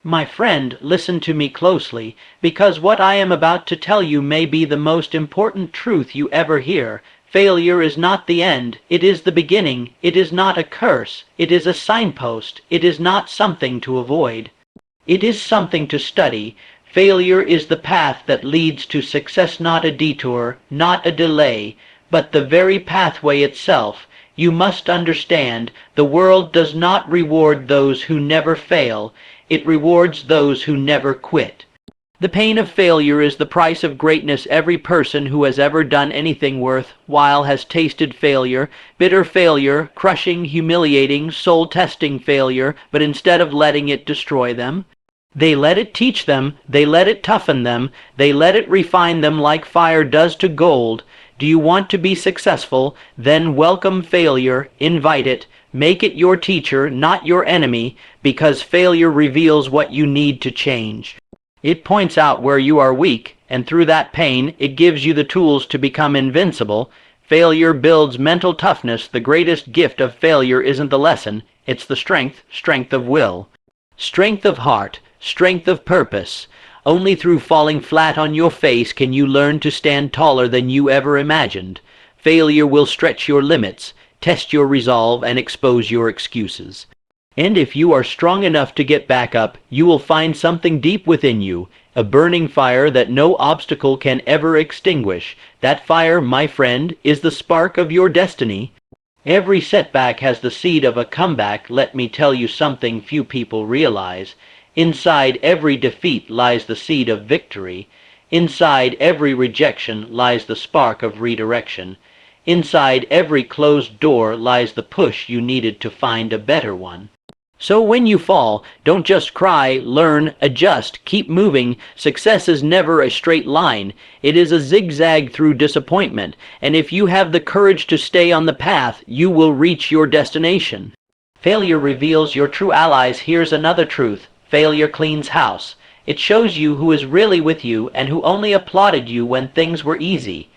My friend, listen to me closely, because what I am about to tell you may be the most important truth you ever hear. Failure is not the end, it is the beginning. It is not a curse, it is a signpost. It is not something to avoid. It is something to study. Failure is the path that leads to success, not a detour, not a delay, but the very pathway itself. You must understand, the world does not reward those who never fail. It rewards those who never quit. The pain of failure is the price of greatness. Every person who has ever done anything worthwhile has tasted failure, bitter failure, crushing, humiliating, soul-testing failure, but instead of letting it destroy them, they let it teach them, they let it toughen them, they let it refine them like fire does to gold. Do you want to be successful? Then welcome failure, invite it, make it your teacher, not your enemy, because failure reveals what you need to change. It points out where you are weak, and through that pain, it gives you the tools to become invincible. Failure builds mental toughness. The greatest gift of failure isn't the lesson, it's the strength of will, strength of heart, strength of purpose. Only through falling flat on your face can you learn to stand taller than you ever imagined. Failure will stretch your limits, test your resolve, and expose your excuses. And if you are strong enough to get back up, you will find something deep within you, a burning fire that no obstacle can ever extinguish. That fire, my friend, is the spark of your destiny. Every setback has the seed of a comeback. Let me tell you something few people realize. Inside every defeat lies the seed of victory. Inside every rejection lies the spark of redirection. Inside every closed door lies the push you needed to find a better one. So when you fall, don't just cry, learn, adjust, keep moving. Success is never a straight line. It is a zigzag through disappointment, and if you have the courage to stay on the path, you will reach your destination. Failure reveals your true allies. Here's another truth. Failure cleans house. It shows you who is really with you and who only applauded you when things were easy.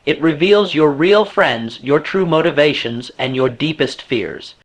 It reveals your real friends, your true motivations, and your deepest fears.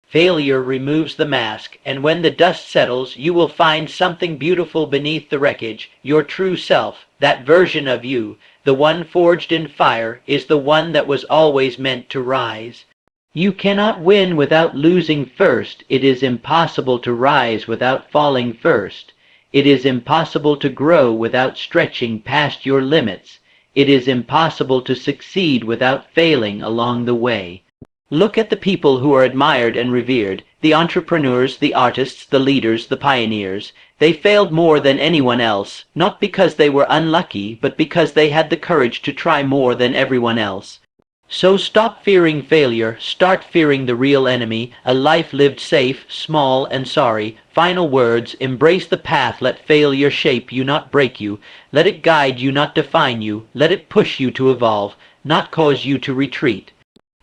Failure removes the mask, and when the dust settles, you will find something beautiful beneath the wreckage. Your true self, that version of you, the one forged in fire, is the one that was always meant to rise. You cannot win without losing first. It is impossible to rise without falling first. It is impossible to grow without stretching past your limits. It is impossible to succeed without failing along the way. Look at the people who are admired and revered, the entrepreneurs, the artists, the leaders, the pioneers. They failed more than anyone else, not because they were unlucky, but because they had the courage to try more than everyone else. So stop fearing failure, start fearing the real enemy, a life lived safe, small, and sorry. Final words, embrace the path. Let failure shape you, not break you. Let it guide you, not define you. Let it push you to evolve, not cause you to retreat.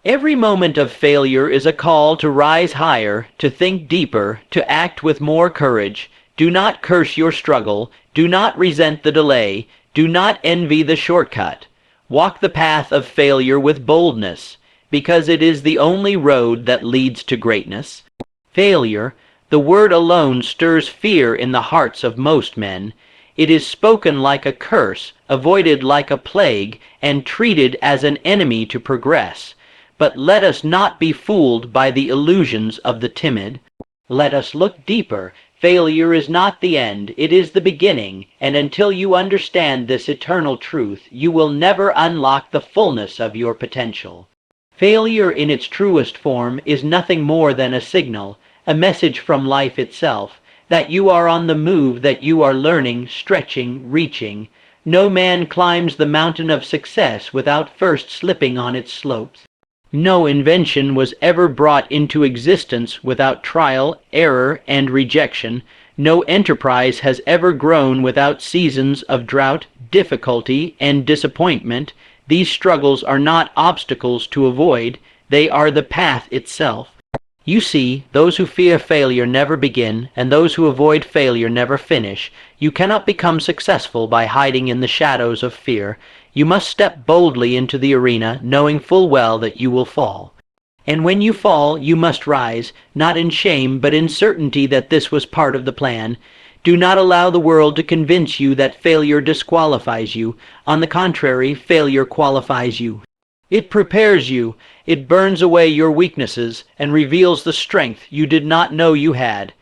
Every moment of failure is a call to rise higher, to think deeper, to act with more courage. Do not curse your struggle. Do not resent the delay. Do not envy the shortcut. Walk the path of failure with boldness, because it is the only road that leads to greatness. Failure, the word alone stirs fear in the hearts of most men. It is spoken like a curse, avoided like a plague, and treated as an enemy to progress. But let us not be fooled by the illusions of the timid. Let us look deeper. Failure is not the end, it is the beginning, and until you understand this eternal truth, you will never unlock the fullness of your potential. Failure in its truest form is nothing more than a signal, a message from life itself, that you are on the move, that you are learning, stretching, reaching. No man climbs the mountain of success without first slipping on its slopes. No invention was ever brought into existence without trial, error, and rejection. No enterprise has ever grown without seasons of drought, difficulty, and disappointment. These struggles are not obstacles to avoid, they are the path itself. You see, those who fear failure never begin, and those who avoid failure never finish. You cannot become successful by hiding in the shadows of fear. You must step boldly into the arena, knowing full well that you will fall. And when you fall, you must rise, not in shame, but in certainty that this was part of the plan. Do not allow the world to convince you that failure disqualifies you. On the contrary, failure qualifies you. It prepares you, it burns away your weaknesses, and reveals the strength you did not know you had.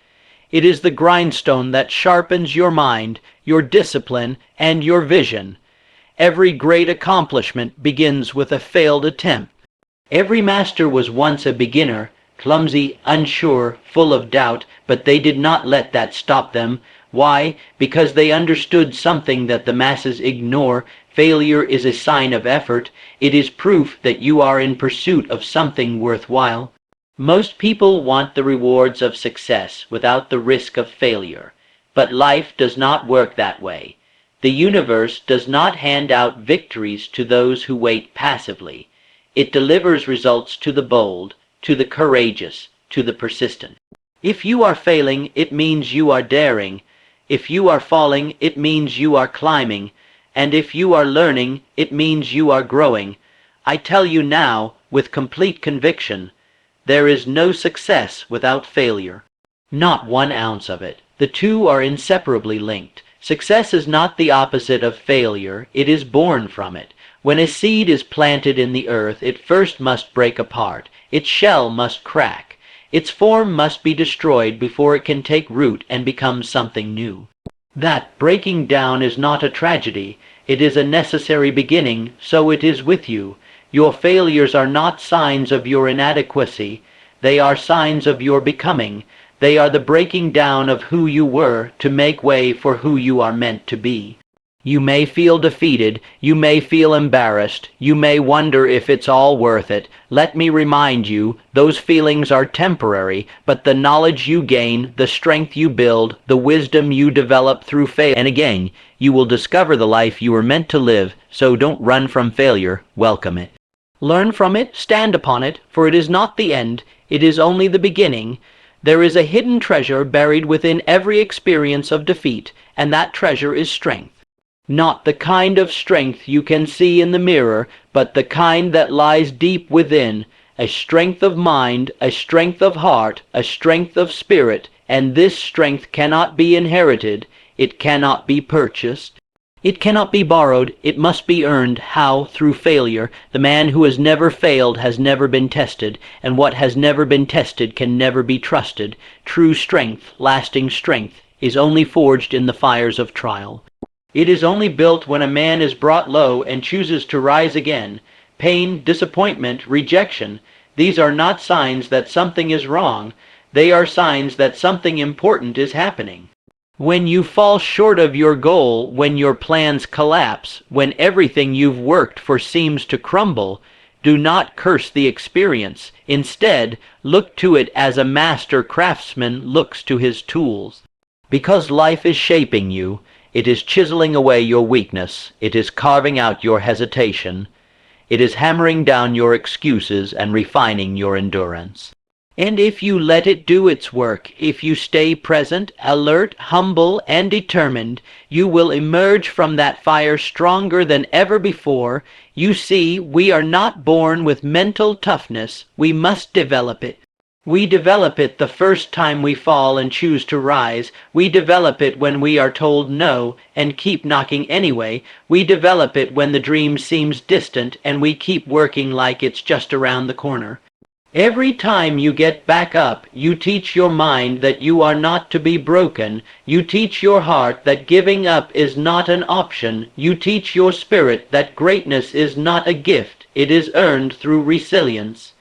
It is the grindstone that sharpens your mind, your discipline, and your vision. Every great accomplishment begins with a failed attempt. Every master was once a beginner, clumsy, unsure, full of doubt, but they did not let that stop them. Why? Because they understood something that the masses ignore. Failure is a sign of effort. It is proof that you are in pursuit of something worthwhile. Most people want the rewards of success without the risk of failure. But life does not work that way. The universe does not hand out victories to those who wait passively. It delivers results to the bold, to the courageous, to the persistent. If you are failing, it means you are daring. If you are falling, it means you are climbing. And if you are learning, it means you are growing. I tell you now, with complete conviction, there is no success without failure. Not 1 ounce of it. The two are inseparably linked. Success is not the opposite of failure, it is born from it. When a seed is planted in the earth, it first must break apart. Its shell must crack. Its form must be destroyed before it can take root and become something new. That breaking down is not a tragedy. It is a necessary beginning, so it is with you. Your failures are not signs of your inadequacy. They are signs of your becoming. They are the breaking down of who you were to make way for who you are meant to be. You may feel defeated, you may feel embarrassed, you may wonder if it's all worth it. Let me remind you, those feelings are temporary, but the knowledge you gain, the strength you build, the wisdom you develop through failure, and again, you will discover the life you were meant to live, so don't run from failure, welcome it. Learn from it, stand upon it, for it is not the end, it is only the beginning. There is a hidden treasure buried within every experience of defeat, and that treasure is strength. Not the kind of strength you can see in the mirror, but the kind that lies deep within, a strength of mind, a strength of heart, a strength of spirit, and this strength cannot be inherited, it cannot be purchased. It cannot be borrowed, it must be earned. How? Through failure. The man who has never failed has never been tested, and what has never been tested can never be trusted. True strength, lasting strength, is only forged in the fires of trial. It is only built when a man is brought low and chooses to rise again. Pain, disappointment, rejection, these are not signs that something is wrong. They are signs that something important is happening. When you fall short of your goal, when your plans collapse, when everything you've worked for seems to crumble, do not curse the experience. Instead, look to it as a master craftsman looks to his tools. Because life is shaping you, it is chiseling away your weakness, it is carving out your hesitation, it is hammering down your excuses and refining your endurance. And if you let it do its work, if you stay present, alert, humble, and determined, you will emerge from that fire stronger than ever before. You see, we are not born with mental toughness, we must develop it. We develop it the first time we fall and choose to rise. We develop it when we are told no and keep knocking anyway. We develop it when the dream seems distant and we keep working like it's just around the corner. Every time you get back up, you teach your mind that you are not to be broken. You teach your heart that giving up is not an option. You teach your spirit that greatness is not a gift. It is earned through resilience.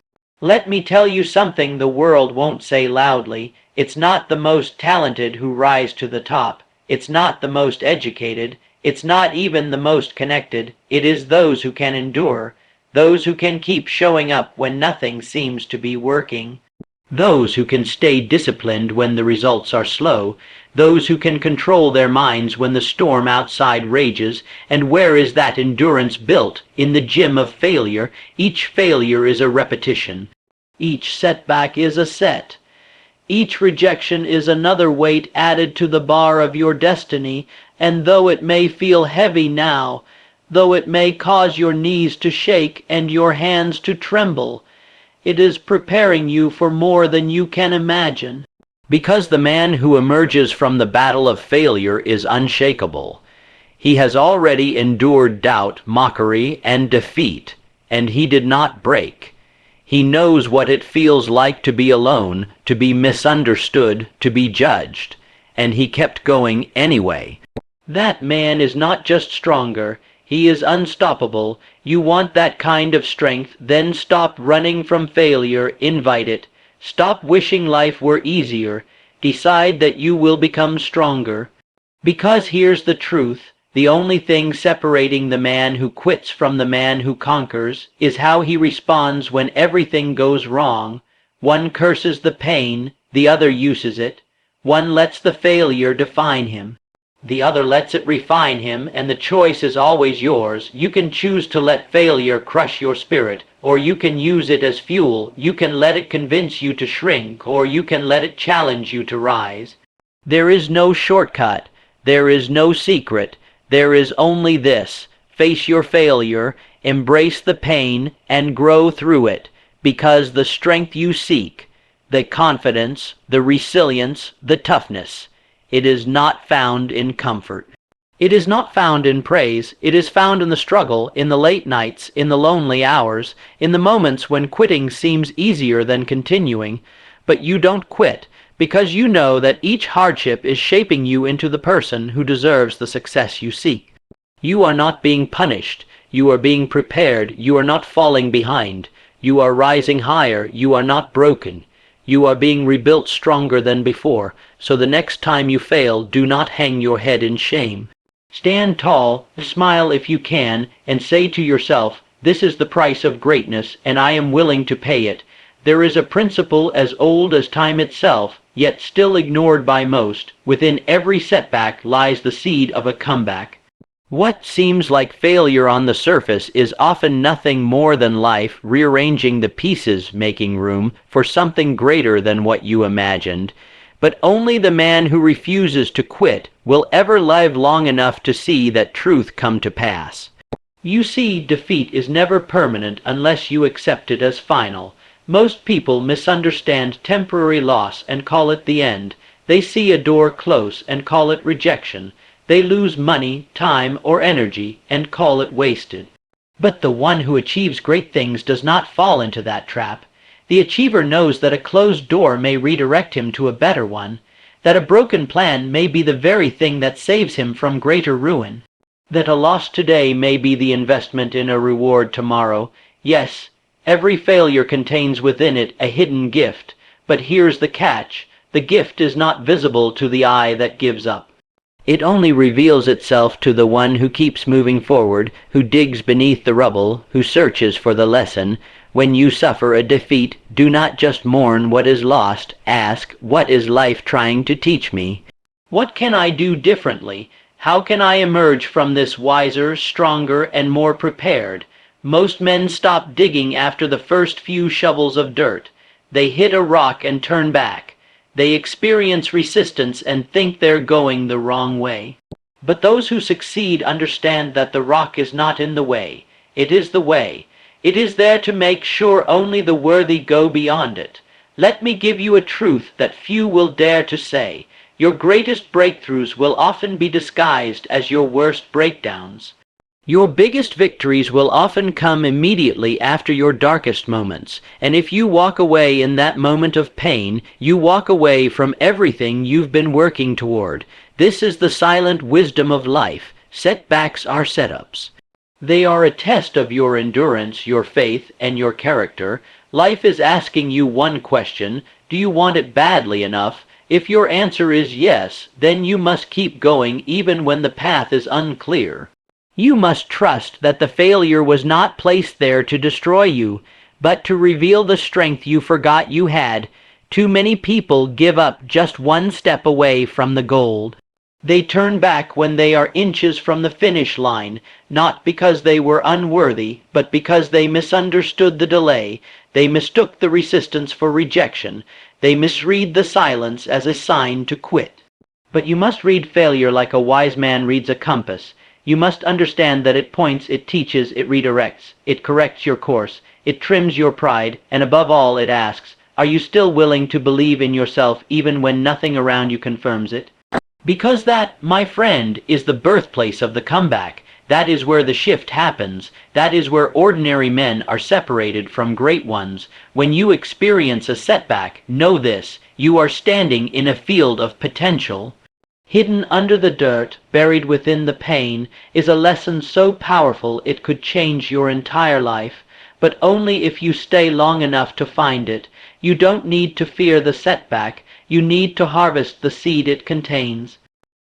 Let me tell you something the world won't say loudly. It's not the most talented who rise to the top. It's not the most educated. It's not even the most connected. It is those who can endure. Those who can keep showing up when nothing seems to be working. Those who can stay disciplined when the results are slow. Those who can control their minds when the storm outside rages. And where is that endurance built? In the gym of failure. Each failure is a repetition. Each setback is a set. Each rejection is another weight added to the bar of your destiny. And though it may feel heavy now, though it may cause your knees to shake and your hands to tremble, it is preparing you for more than you can imagine. Because the man who emerges from the battle of failure is unshakable. He has already endured doubt, mockery, and defeat, and he did not break. He knows what it feels like to be alone, to be misunderstood, to be judged, and he kept going anyway. That man is not just stronger, he is unstoppable. You want that kind of strength, then stop running from failure, invite it. Stop wishing life were easier. Decide that you will become stronger. Because here's the truth, the only thing separating the man who quits from the man who conquers is how he responds when everything goes wrong. One curses the pain, the other uses it. One lets the failure define him. The other lets it refine him, and the choice is always yours. You can choose to let failure crush your spirit, or you can use it as fuel. You can let it convince you to shrink, or you can let it challenge you to rise. There is no shortcut. There is no secret. There is only this: face your failure, embrace the pain, and grow through it, because the strength you seek, the confidence, the resilience, the toughness, it is not found in comfort. It is not found in praise. It is found in the struggle, in the late nights, in the lonely hours, in the moments when quitting seems easier than continuing. But you don't quit, because you know that each hardship is shaping you into the person who deserves the success you seek. You are not being punished. You are being prepared. You are not falling behind. You are rising higher. You are not broken. You are being rebuilt stronger than before, so the next time you fail, do not hang your head in shame. Stand tall, smile if you can, and say to yourself, this is the price of greatness, and I am willing to pay it. There is a principle as old as time itself, yet still ignored by most. Within every setback lies the seed of a comeback. What seems like failure on the surface is often nothing more than life rearranging the pieces, making room for something greater than what you imagined. But only the man who refuses to quit will ever live long enough to see that truth come to pass. You see, defeat is never permanent unless you accept it as final. Most people misunderstand temporary loss and call it the end. They see a door close and call it rejection. They lose money, time, or energy and call it wasted. But the one who achieves great things does not fall into that trap. The achiever knows that a closed door may redirect him to a better one, that a broken plan may be the very thing that saves him from greater ruin, that a loss today may be the investment in a reward tomorrow. Yes, every failure contains within it a hidden gift, but here's the catch: the gift is not visible to the eye that gives up. It only reveals itself to the one who keeps moving forward, who digs beneath the rubble, who searches for the lesson. When you suffer a defeat, do not just mourn what is lost. Ask, what is life trying to teach me? What can I do differently? How can I emerge from this wiser, stronger, and more prepared? Most men stop digging after the first few shovels of dirt. They hit a rock and turn back. They experience resistance and think they're going the wrong way. But those who succeed understand that the rock is not in the way. It is the way. It is there to make sure only the worthy go beyond it. Let me give you a truth that few will dare to say. Your greatest breakthroughs will often be disguised as your worst breakdowns. Your biggest victories will often come immediately after your darkest moments, and if you walk away in that moment of pain, you walk away from everything you've been working toward. This is the silent wisdom of life. Setbacks are setups. They are a test of your endurance, your faith, and your character. Life is asking you one question: do you want it badly enough? If your answer is yes, then you must keep going even when the path is unclear. You must trust that the failure was not placed there to destroy you, but to reveal the strength you forgot you had. Too many people give up just one step away from the gold. They turn back when they are inches from the finish line, not because they were unworthy, but because they misunderstood the delay. They mistook the resistance for rejection. They misread the silence as a sign to quit. But you must read failure like a wise man reads a compass. You must understand that it points, it teaches, it redirects, it corrects your course, it trims your pride, and above all it asks, Are you still willing to believe in yourself even when nothing around you confirms it? Because that, my friend, is the birthplace of the comeback. That is where the shift happens. That is where ordinary men are separated from great ones. When you experience a setback, know this: you are standing in a field of potential. Hidden under the dirt, buried within the pain, is a lesson so powerful it could change your entire life, but only if you stay long enough to find it. You don't need to fear the setback, you need to harvest the seed it contains.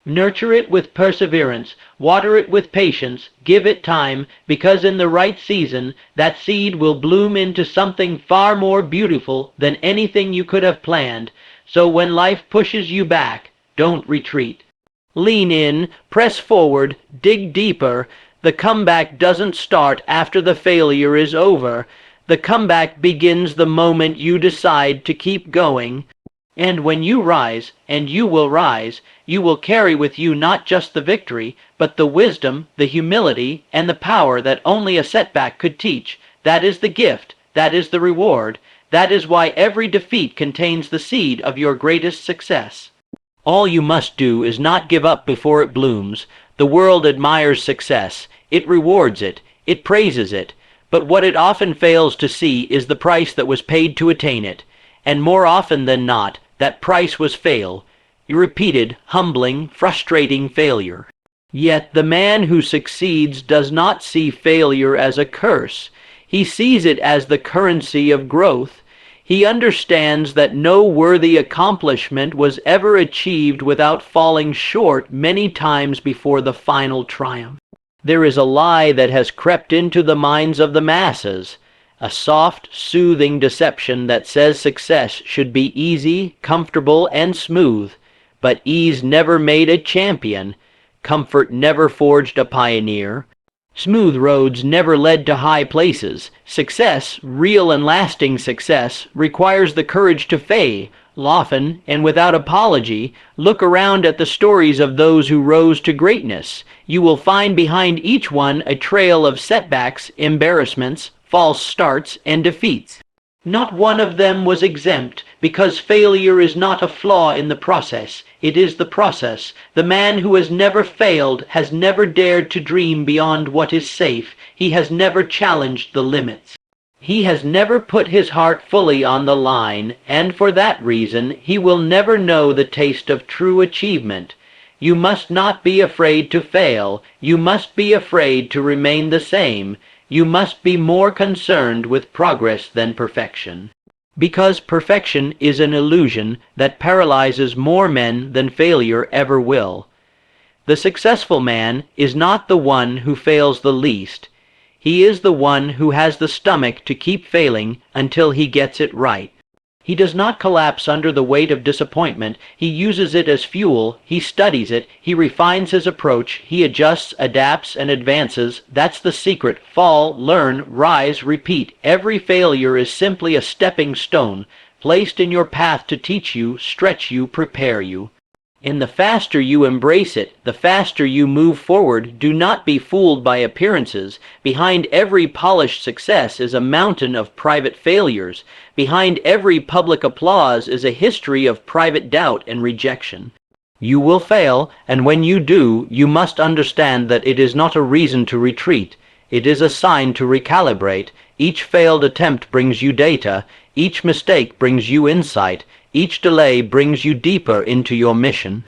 Nurture it with perseverance, water it with patience, give it time, because in the right season, that seed will bloom into something far more beautiful than anything you could have planned. So when life pushes you back, don't retreat. Lean in, press forward, dig deeper. The comeback doesn't start after the failure is over. The comeback begins the moment you decide to keep going. And when you rise, and you will carry with you not just the victory, but the wisdom, the humility, and the power that only a setback could teach. That is the gift, that is the reward. That is why every defeat contains the seed of your greatest success. All you must do is not give up before it blooms. The world admires success. It rewards it. It praises it. But what it often fails to see is the price that was paid to attain it. And more often than not, that price was fail. Repeated, humbling, frustrating failure. Yet the man who succeeds does not see failure as a curse. He sees it as the currency of growth. He understands that no worthy accomplishment was ever achieved without falling short many times before the final triumph. There is a lie that has crept into the minds of the masses, a soft, soothing deception that says success should be easy, comfortable, and smooth. But ease never made a champion. Comfort never forged a pioneer. Smooth roads never led to high places. Success, real and lasting success, requires the courage to fail, often and without apology. Look around at the stories of those who rose to greatness. You will find behind each one a trail of setbacks, embarrassments, false starts, and defeats. Not one of them was exempt, because failure is not a flaw in the process. It is the process. The man who has never failed has never dared to dream beyond what is safe. He has never challenged the limits. He has never put his heart fully on the line, and for that reason he will never know the taste of true achievement. You must not be afraid to fail. You must be afraid to remain the same. You must be more concerned with progress than perfection. Because perfection is an illusion that paralyzes more men than failure ever will. The successful man is not the one who fails the least. He is the one who has the stomach to keep failing until he gets it right. He does not collapse under the weight of disappointment. He uses it as fuel. He studies it. He refines his approach. He adjusts, adapts, and advances. That's the secret. Fall, learn, rise, repeat. Every failure is simply a stepping stone, placed in your path to teach you, stretch you, prepare you. And the faster you embrace it, the faster you move forward. Do not be fooled by appearances. Behind every polished success is a mountain of private failures. Behind every public applause is a history of private doubt and rejection. You will fail, and when you do, you must understand that it is not a reason to retreat. It is a sign to recalibrate. Each failed attempt brings you data. Each mistake brings you insight. Each delay brings you deeper into your mission.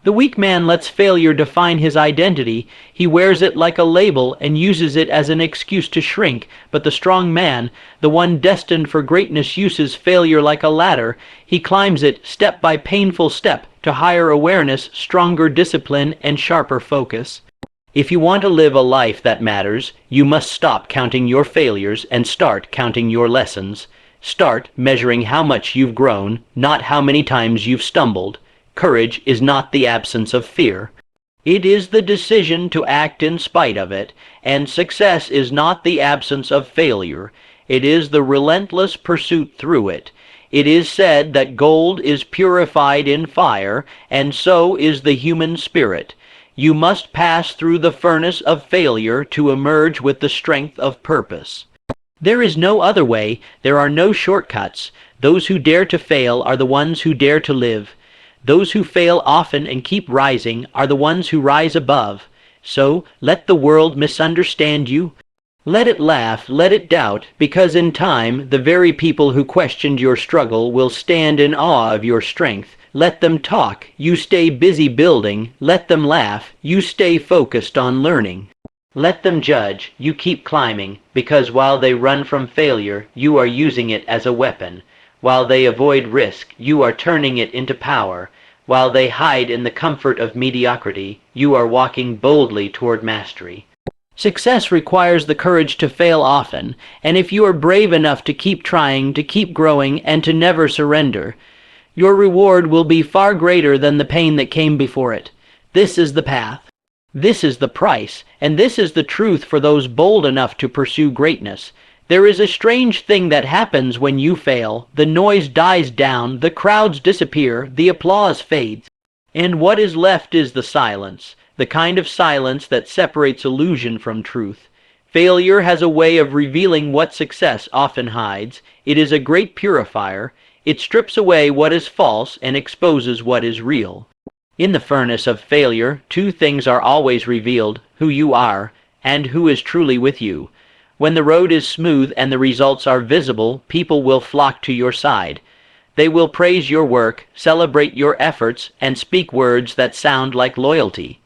The weak man lets failure define his identity. He wears it like a label and uses it as an excuse to shrink. But the strong man, the one destined for greatness, uses failure like a ladder. He climbs it step by painful step to higher awareness, stronger discipline, and sharper focus. If you want to live a life that matters, you must stop counting your failures and start counting your lessons. Start measuring how much you've grown, not how many times you've stumbled. Courage is not the absence of fear. It is the decision to act in spite of it, and success is not the absence of failure. It is the relentless pursuit through it. It is said that gold is purified in fire, and so is the human spirit. You must pass through the furnace of failure to emerge with the strength of purpose. There is no other way, there are no shortcuts. Those who dare to fail are the ones who dare to live. Those who fail often and keep rising are the ones who rise above. So, let the world misunderstand you. Let it laugh, let it doubt, because in time, the very people who questioned your struggle will stand in awe of your strength. Let them talk, you stay busy building. Let them laugh, you stay focused on learning. Let them judge, you keep climbing, because while they run from failure, you are using it as a weapon. While they avoid risk, you are turning it into power. While they hide in the comfort of mediocrity, you are walking boldly toward mastery. Success requires the courage to fail often, and if you are brave enough to keep trying, to keep growing, and to never surrender, your reward will be far greater than the pain that came before it. This is the path. This is the price, and this is the truth for those bold enough to pursue greatness. There is a strange thing that happens when you fail. The noise dies down, the crowds disappear, the applause fades, and what is left is the silence, the kind of silence that separates illusion from truth. Failure has a way of revealing what success often hides. It is a great purifier. It strips away what is false and exposes what is real. In the furnace of failure, two things are always revealed: who you are, and who is truly with you. When the road is smooth and the results are visible, people will flock to your side. They will praise your work, celebrate your efforts, and speak words that sound like loyalty.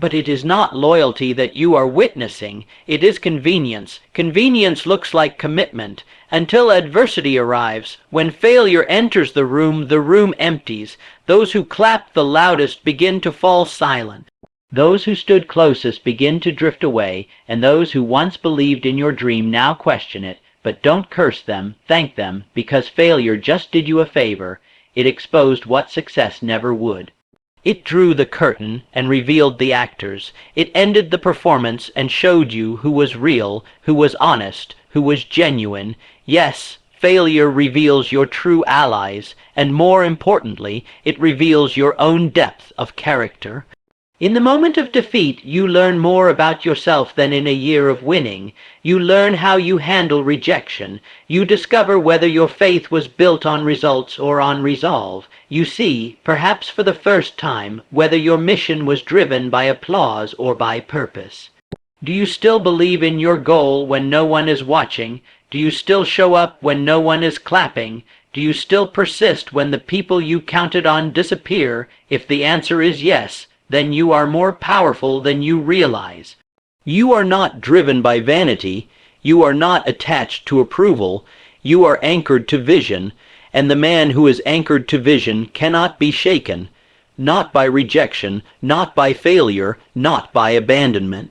But it is not loyalty that you are witnessing, it is convenience. Convenience looks like commitment, until adversity arrives. When failure enters the room empties. Those who clapped the loudest begin to fall silent. Those who stood closest begin to drift away, and those who once believed in your dream now question it. But don't curse them, thank them, because failure just did you a favor. It exposed what success never would. It drew the curtain and revealed the actors. It ended the performance and showed you who was real, who was honest, who was genuine. Yes, failure reveals your true allies, and more importantly, it reveals your own depth of character. In the moment of defeat, you learn more about yourself than in a year of winning. You learn how you handle rejection. You discover whether your faith was built on results or on resolve. You see, perhaps for the first time, whether your mission was driven by applause or by purpose. Do you still believe in your goal when no one is watching? Do you still show up when no one is clapping? Do you still persist when the people you counted on disappear? If the answer is yes, then you are more powerful than you realize. You are not driven by vanity. You are not attached to approval. You are anchored to vision, and the man who is anchored to vision cannot be shaken, not by rejection, not by failure, not by abandonment.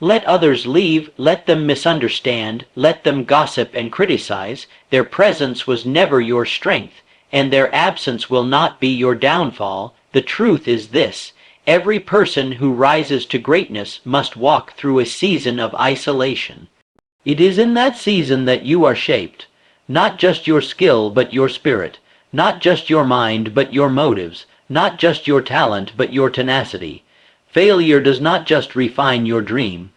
Let others leave, let them misunderstand, let them gossip and criticize. Their presence was never your strength, and their absence will not be your downfall. The truth is this: every person who rises to greatness must walk through a season of isolation. It is in that season that you are shaped. Not just your skill, but your spirit. Not just your mind, but your motives. Not just your talent, but your tenacity. Failure does not just refine your dream.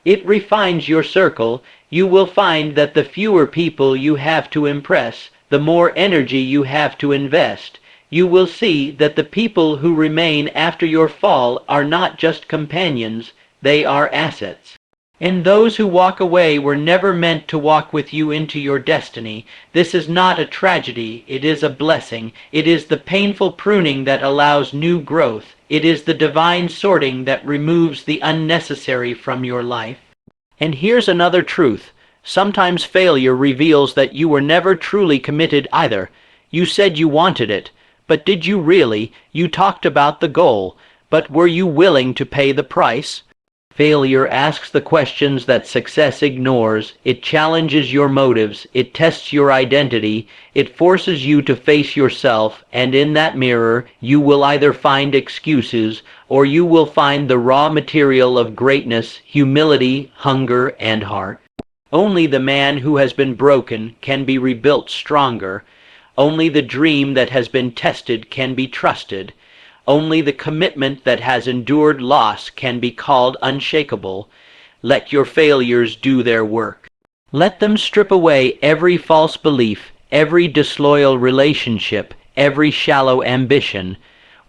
It refines your circle. You will find that the fewer people you have to impress, the more energy you have to invest. You will see that the people who remain after your fall are not just companions, they are assets. And those who walk away were never meant to walk with you into your destiny. This is not a tragedy, it is a blessing. It is the painful pruning that allows new growth. It is the divine sorting that removes the unnecessary from your life. And here's another truth. Sometimes failure reveals that you were never truly committed either. You said you wanted it, but did you really? You talked about the goal, but were you willing to pay the price? Failure asks the questions that success ignores. It challenges your motives. It tests your identity. It forces you to face yourself, and in that mirror, you will either find excuses or you will find the raw material of greatness, humility, hunger, and heart. Only the man who has been broken can be rebuilt stronger. Only the dream that has been tested can be trusted. Only the commitment that has endured loss can be called unshakable. Let your failures do their work. Let them strip away every false belief, every disloyal relationship, every shallow ambition.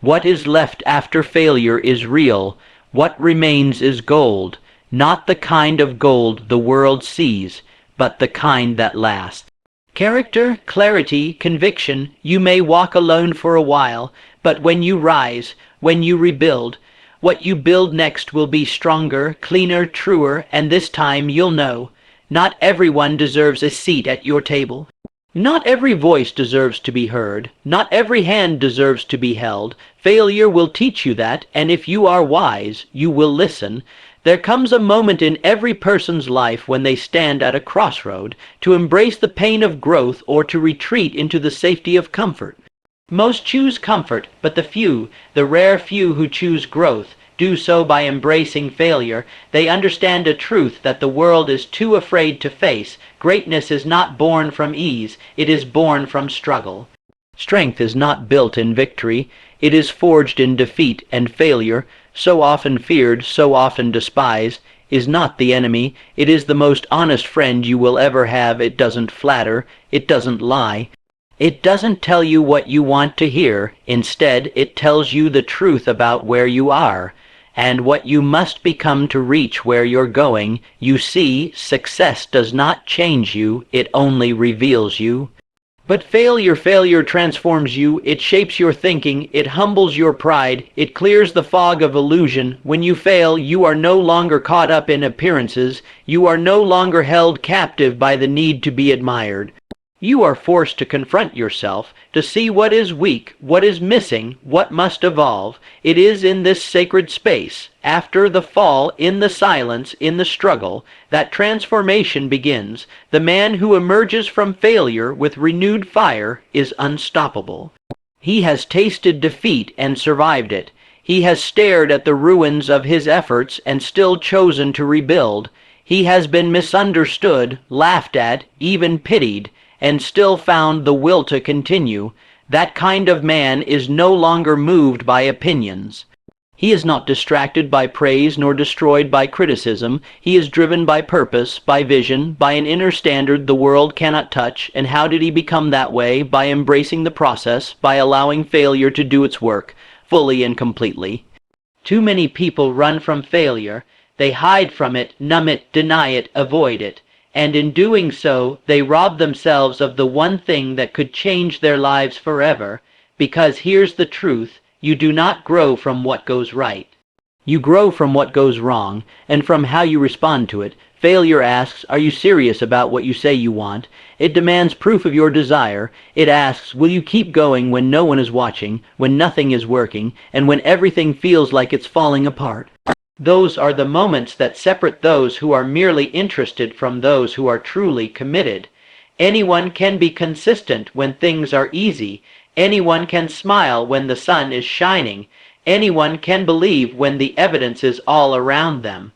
What is left after failure is real. What remains is gold, not the kind of gold the world sees, but the kind that lasts. Character, clarity, conviction, you may walk alone for a while, but when you rise, when you rebuild, what you build next will be stronger, cleaner, truer, and this time you'll know. Not everyone deserves a seat at your table. Not every voice deserves to be heard. Not every hand deserves to be held. Failure will teach you that, and if you are wise, you will listen. There comes a moment in every person's life when they stand at a crossroad, to embrace the pain of growth or to retreat into the safety of comfort. Most choose comfort, but the few, the rare few who choose growth, do so by embracing failure. They understand a truth that the world is too afraid to face. Greatness is not born from ease, it is born from struggle. Strength is not built in victory, it is forged in defeat, and failure, so often feared, so often despised, is not the enemy. It is the most honest friend you will ever have. It doesn't flatter, it doesn't lie. It doesn't tell you what you want to hear. Instead, it tells you the truth about where you are and what you must become to reach where you're going. You see, success does not change you, it only reveals you. But failure transforms you, it shapes your thinking, it humbles your pride, it clears the fog of illusion. When you fail, you are no longer caught up in appearances, you are no longer held captive by the need to be admired. You are forced to confront yourself, to see what is weak, what is missing, what must evolve. It is in this sacred space, after the fall, in the silence, in the struggle, that transformation begins. The man who emerges from failure with renewed fire is unstoppable. He has tasted defeat and survived it. He has stared at the ruins of his efforts and still chosen to rebuild. He has been misunderstood, laughed at, even pitied, and still found the will to continue. That kind of man is no longer moved by opinions. He is not distracted by praise nor destroyed by criticism. He is driven by purpose, by vision, by an inner standard the world cannot touch. And how did he become that way? By embracing the process, by allowing failure to do its work, fully and completely. Too many people run from failure. They hide from it, numb it, deny it, avoid it. And in doing so, they rob themselves of the one thing that could change their lives forever. Because here's the truth, you do not grow from what goes right. You grow from what goes wrong, and from how you respond to it. Failure asks, are you serious about what you say you want? It demands proof of your desire. It asks, will you keep going when no one is watching, when nothing is working, and when everything feels like it's falling apart? Those are the moments that separate those who are merely interested from those who are truly committed. Anyone can be consistent when things are easy. Anyone can smile when the sun is shining. Anyone can believe when the evidence is all around them.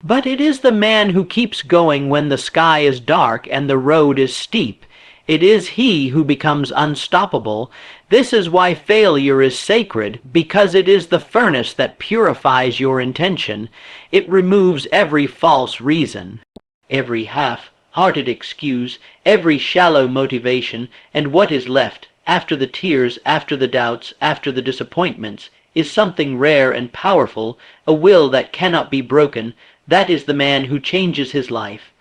But it is the man who keeps going when the sky is dark and the road is steep. It is he who becomes unstoppable. This is why failure is sacred, because it is the furnace that purifies your intention. It removes every false reason, every half-hearted excuse, every shallow motivation, and what is left, after the tears, after the doubts, after the disappointments, is something rare and powerful, a will that cannot be broken. That is the man who changes his life.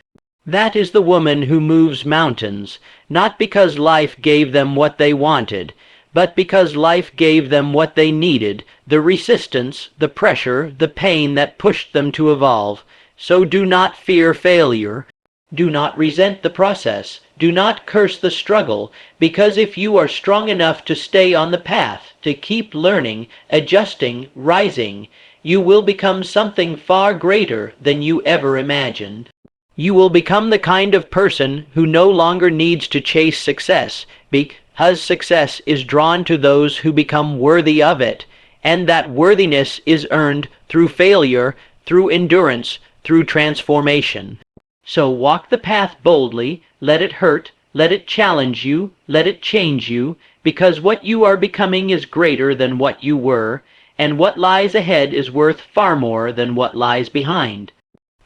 That is the woman who moves mountains, not because life gave them what they wanted, but because life gave them what they needed, the resistance, the pressure, the pain that pushed them to evolve. So do not fear failure. Do not resent the process. Do not curse the struggle, because if you are strong enough to stay on the path, to keep learning, adjusting, rising, you will become something far greater than you ever imagined. You will become the kind of person who no longer needs to chase success, because success is drawn to those who become worthy of it, and that worthiness is earned through failure, through endurance, through transformation. So walk the path boldly, let it hurt, let it challenge you, let it change you, because what you are becoming is greater than what you were, and what lies ahead is worth far more than what lies behind.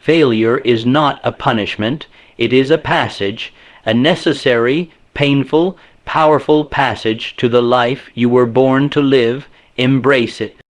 Failure is not a punishment. It is a passage, a necessary, painful, powerful passage to the life you were born to live. Embrace it.